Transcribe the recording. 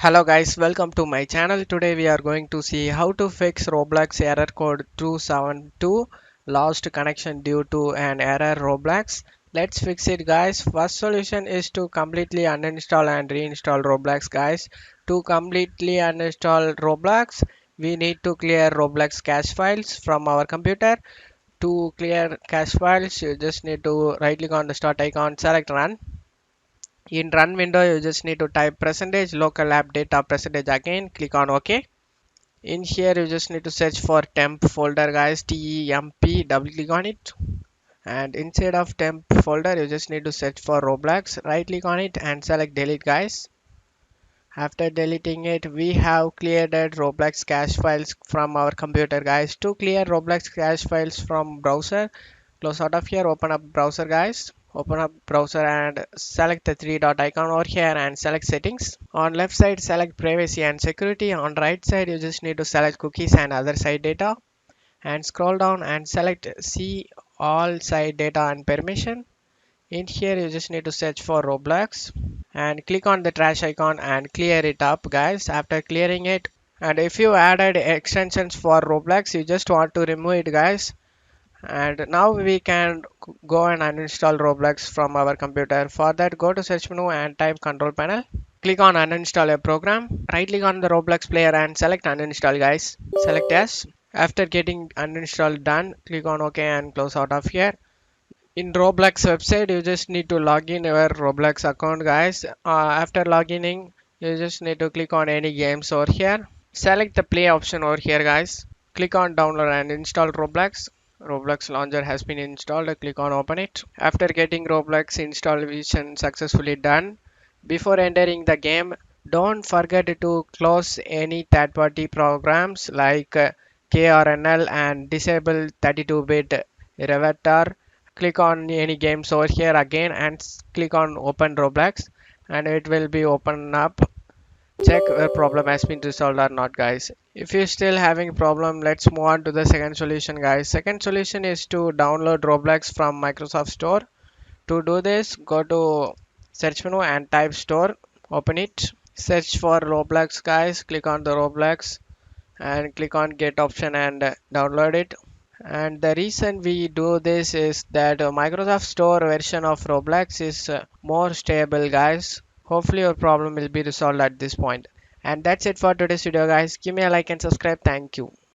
Hello guys, welcome to my channel. Today we are going to see how to fix Roblox error code 272 lost connection due to an error Roblox. Let's fix it guys. First solution is to completely uninstall and reinstall Roblox guys. To completely uninstall Roblox, we need to clear Roblox cache files from our computer. To clear cache files, you just need to right click on the start icon, select run. In run window, you just need to type percentage local app data percentage again. Click on OK. In here, you just need to search for temp folder, guys. temp. Double click on it. And inside of temp folder, you just need to search for Roblox. Right click on it and select delete, guys. After deleting it, we have cleared Roblox cache files from our computer, guys. To clear Roblox cache files from browser, close out of here, open up browser, guys. Open up browser and select the three dot icon over here and select settings. On left side, select privacy and security. On right side, you just need to select cookies and other site data and scroll down and select see all site data and permission. In here, you just need to search for Roblox and click on the trash icon and clear it up, guys. After clearing it, and if you added extensions for Roblox, you just want to remove it, guys. And now we can go and uninstall Roblox from our computer. For that, go to search menu and type control panel. Click on uninstall a program. Right click on the Roblox player and select uninstall, guys. Select yes. After getting uninstall done, click on OK and close out of here. In Roblox website, you just need to log in your Roblox account, guys. After logging in, you just need to click on any games over here. Select the play option over here, guys. Click on download and install Roblox. Roblox launcher has been installed. Click on open it. After getting Roblox installation successfully done, before entering the game, don't forget to close any third-party programs like KRNL and disable 32-bit Reverter. Click on any games over here again and click on open Roblox and it will be open up. Check where problem has been resolved or not, guys. If you're still having problem, let's move on to the second solution, guys. Second solution is to download Roblox from Microsoft Store. To do this, go to search menu and type store. Open it. Search for Roblox, guys. Click on the Roblox and click on get option and download it. And the reason we do this is that Microsoft Store version of Roblox is more stable, guys. Hopefully your problem will be resolved at this point. And that's it for today's video, guys. Give me a like and subscribe. Thank you.